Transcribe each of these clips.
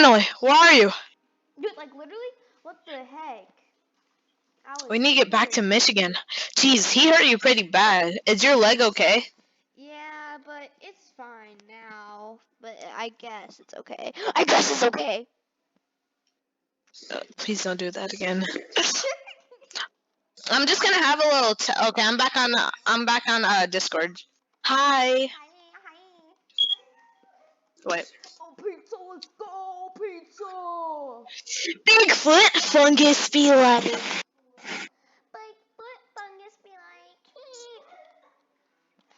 Finally, where are you? Dude, like literally, what the heck? We need to get back to Michigan. Jeez, he hurt you pretty bad. Is your leg okay? Yeah, but it's fine now. But I guess it's okay. I guess it's okay. Please don't do that again. I'm just gonna have a little. Okay, I'm back on. Discord. Hi. Hi. Wait. Oh, pizza! Let's go, pizza! Bigfoot fungus be like. Bigfoot fungus be like.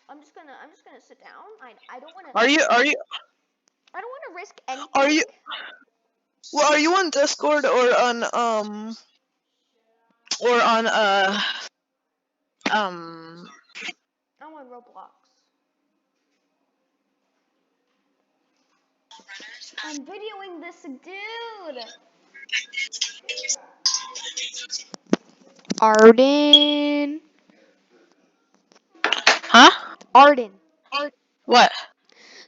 I'm just gonna sit down. I don't wanna. Are you? I don't wanna risk anything. Are you? Well, are you on Discord or on I'm on Roblox. I'm videoing this, dude. Arden. Huh? Arden. What?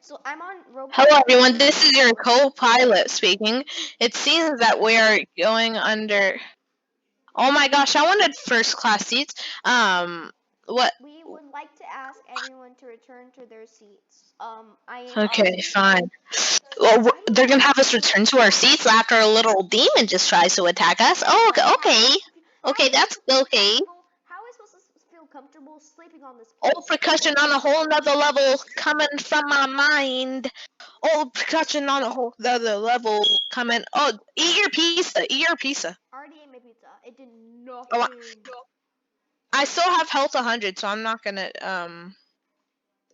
So I'm on Roblox. Hello everyone, this is your co-pilot speaking. It seems that we are going under. Oh my gosh, I wanted first class seats. What? We would like to ask everyone to return to their seats. I am Okay, Arden. fine. Well, they're gonna have us return to our seats after a little demon just tries to attack us. Oh, okay. Okay, that's okay. How are we supposed to feel comfortable sleeping on this? Oh, percussion on a whole nother level coming from my mind. Oh, percussion on a whole nother level coming. Oh, eat your pizza. Eat your pizza. Already ate my pizza. It did nothing. Oh, I still have health 100, so I'm not gonna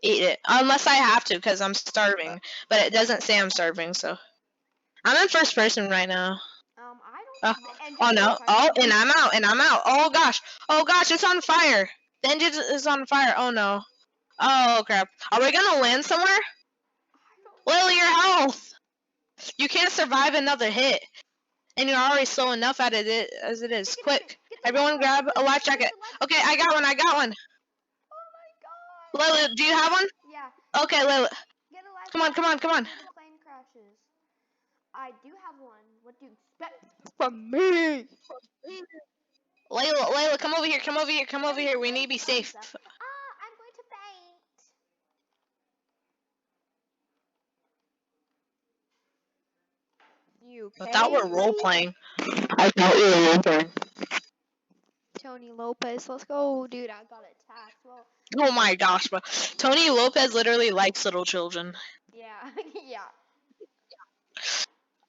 eat it unless I have to because I'm starving. But it doesn't say I'm starving, so I'm in first person right now. I don't. Oh no! Oh, and I'm out, and I'm out. Oh gosh, it's on fire. The engine is on fire. Oh no! Oh crap! Are we gonna land somewhere? Lily, your health. You can't survive another hit, and you're already slow enough at it as it is. Quick, everyone, grab a life jacket. Okay, I got one. Oh my god! Lily, do you have one? Yeah. Okay, Lily. Get a life Come on. The plane crashes. I do have one. What do you expect from me? Layla, come over here. We need to be safe. I'm going to faint. You I thought we're role playing. Tony Lopez, let's go, dude. I got attacked. Well, Oh my gosh, but Tony Lopez literally likes little children. yeah, yeah.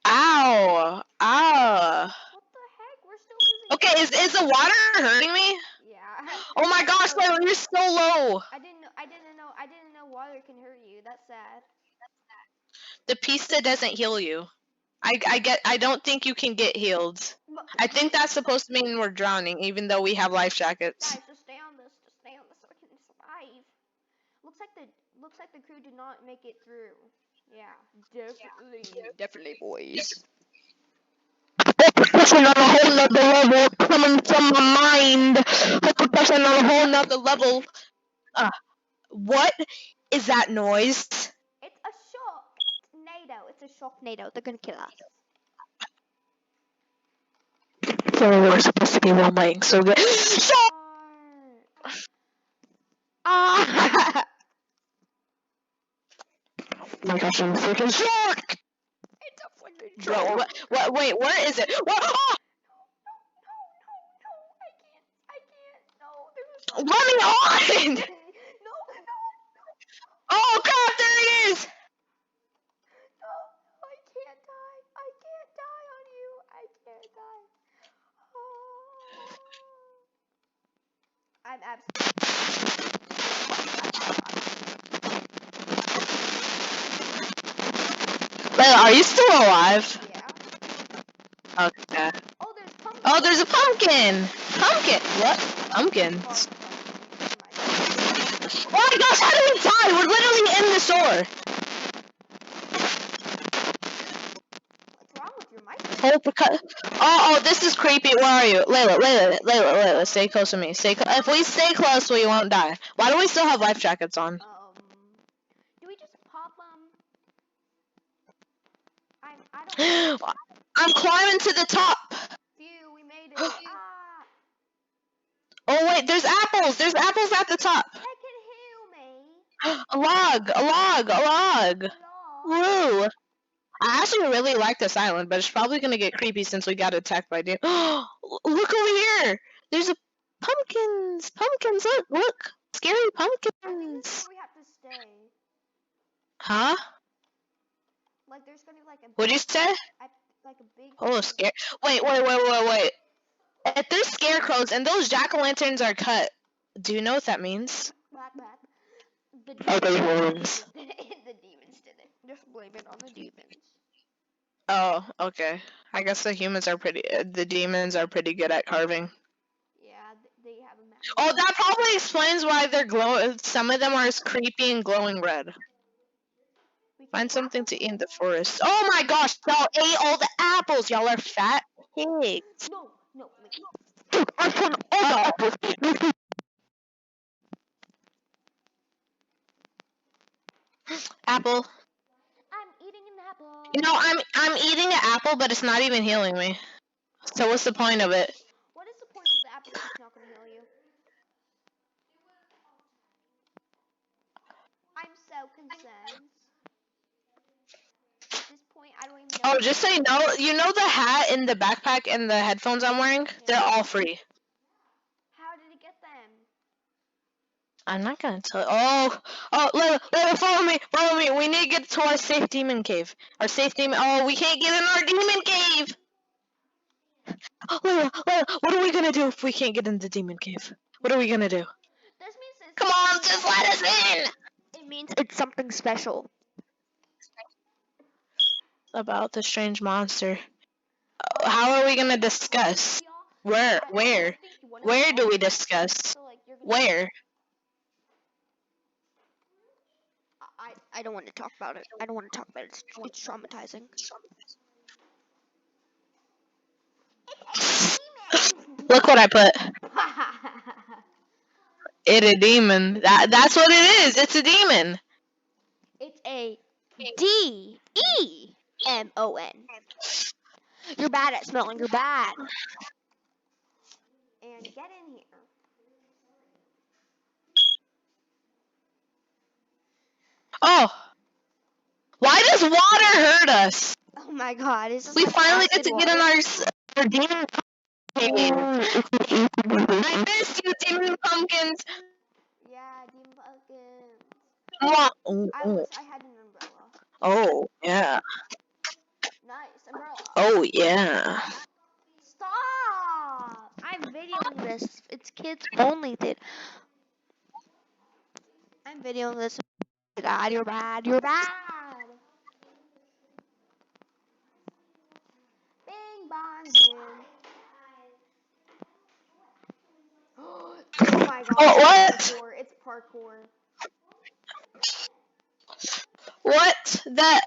Ow! What the heck? We're still using. Okay, is the water hurting me? Yeah. Oh my gosh, Layla, you're so low. I didn't know water can hurt you. That's sad. The pizza doesn't heal you. I don't think you can get healed. I think that's supposed to mean we're drowning, even though we have life jackets. Guys, just stay on this. So I can survive. Looks like the crew did not make it through. Yeah, definitely, boys. Hypertension on a whole nother level coming from my mind. Hypertension on a whole nother level. What is that noise? It's a shock-nado. It's a shock-nado. They're gonna kill us. So we're supposed to be one laying so good. Ah! Oh my gosh, I'm a freaking shark! It's a freaking Bro, what, wait, where is it? What? Oh! I can't. No, Let me on! no. Oh crap, there it is! No, I can't die. I can't die on you. I can't die. Oh. I'm absolutely. Layla, are you still alive? Yeah. Okay. Oh, there's pumpkin. Oh, there's a pumpkin! Pumpkin! What? Pumpkins? Oh my gosh, how did we die? We're literally in the store! What's wrong with your mic? Oh, this is creepy. Where are you? Layla, stay close to me. If we stay close, we won't die. Why do we still have life jackets on? Do we just pop them? I I'm climbing to the top. Phew, we made it. Ah, Oh wait, there's apples. There's apples at the top. that can heal me. A log. A log. A log. Lol. Woo. I actually really like this island, but it's probably gonna get creepy since we got attacked by demons. Look over here. There's a pumpkins. Pumpkins. Look. Look. Scary I think this is pumpkins. where we have to stay. Huh? Like there's gonna be like a What'd you big, say? like a big. Oh, scare. Wait. If there's scarecrows and those jack-o'-lanterns are cut, do you know what that means? Black. The Oh, demons. those The ones. demons did it. The demons did it. Just blame it on the demons. Oh, okay. I guess the demons are pretty good at carving. Yeah, they have a magic. Oh, that probably explains why they're some of them are as creepy and glowing red. We can Find eat something apples to eat in the anymore? forest. Oh my gosh, y'all ate all the apples. Y'all are fat pigs. No, wait. I found all the apples. Apple. I'm eating an apple. You know, I'm eating an apple, but it's not even healing me. So what's the point of it? What is the point of the apple if it's not gonna heal you? I'm so concerned. At this point, I don't even know. Oh, just so you know the hat and the backpack and the headphones I'm wearing? They're all free. How did it get them? I'm not gonna tell you. Oh, Layla, follow me. We need to get to our safe demon cave. Our safe demon. Oh, we can't get in our demon cave. Layla, what are we gonna do if we can't get in the demon cave? What are we gonna do? This means it's Come on, just let us in. It means it's something special. About the strange monster. How are we gonna discuss? Where do we discuss? So like you're gonna. Where? I don't want to talk about it. I don't want to talk about it. It's traumatizing. Look what I put. It a demon. That's what it is. It's a demon. It's a DEMON. You're bad at smelling. You're bad. And get in here. Oh. Why does water hurt us? Oh my god, is this We like finally get acid to get in water? our demon cave. I missed you, demon pumpkins. Yeah, demon pumpkins. Oh, I had an umbrella. oh, yeah. Nice umbrella. Oh, yeah. Stop! I'm videoing this. It's kids only. I'm videoing this. God, you're bad. You're bad. Bing bong boom. Oh my god, Oh, it's what? parkour. It's parkour. What? That?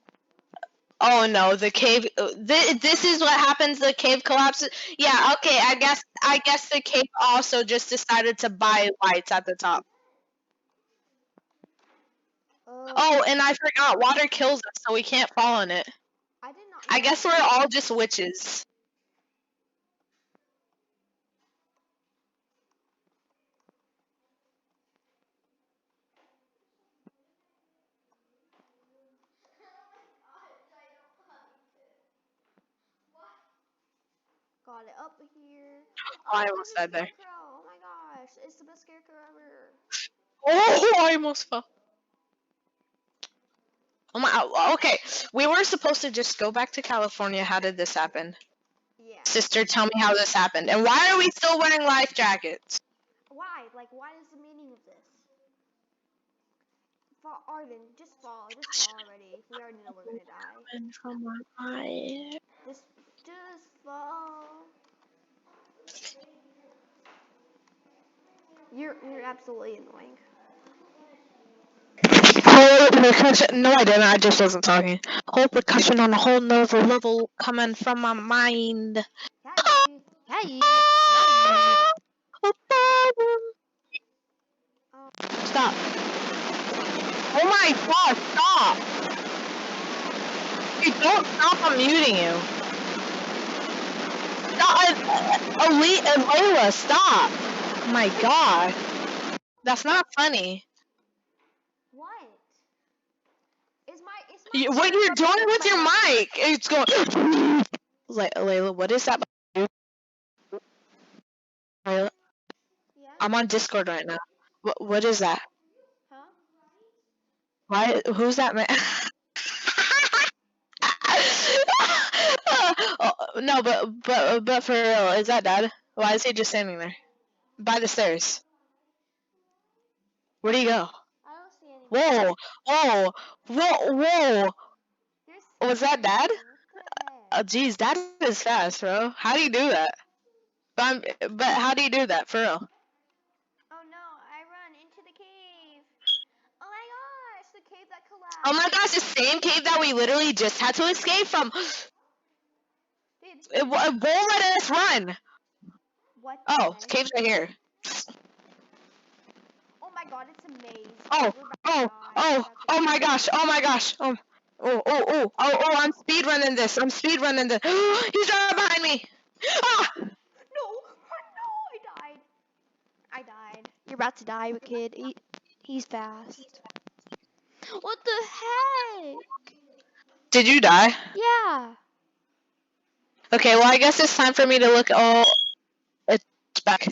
Oh no, the cave. This is what happens. The cave collapses. Yeah. Okay. I guess the cave also just decided to buy lights at the top. Oh, and I forgot. Water kills us, so we can't fall in it. I did not I know. guess we're all just witches. Got it up here. Oh, I There's almost a died there. scarecrow. Oh my gosh, it's the best scarecrow ever. Oh, I almost fell. Oh my. Okay, we were supposed to just go back to California. How did this happen? Yeah. Sister, tell me how this happened. And why are we still wearing life jackets? Why? Like, what is the meaning of this? Fall, Arden, just fall already. We already know we're gonna die. And from my eye. Just fall. You're absolutely annoying. No, I didn't. I just wasn't talking. Whole percussion on a whole nother level coming from my mind. Hey. Stop. Oh my god, stop. Hey, don't stop, I'm muting you. Stop, Layla, stop. Oh my god. That's not funny. What? Is my What you're microphone doing with my your microphone? mic, it's going. Layla, what is that? Layla, Yeah? I'm on Discord right now. What is that? Huh? Why? Who's that man? Oh, no, but for real, is that Dad? Why is he just standing there by the stairs? Where'd he go? I don't see anyone. Whoa, whoa! There's Was that Dad? something. What the heck? Oh, geez, that is fast, bro. How do you do that? But how do you do that for real? Oh no, I run into the cave. Oh my gosh, the cave that Oh my collapsed. gosh, the same cave that we literally just had to escape from. Dude, It won't let us run. what the Oh, heck? cave's right here. Oh my god, it's a maze. Oh, We're about to die. We're about to oh die. my gosh, oh my gosh. I'm speed running this. I'm speed running this. He's right behind me. Ah! No, no, I died. You're about to die, kid. He's fast. What the heck? Did you die? Yeah. Okay, well I guess it's time for me to look. Oh, it's back.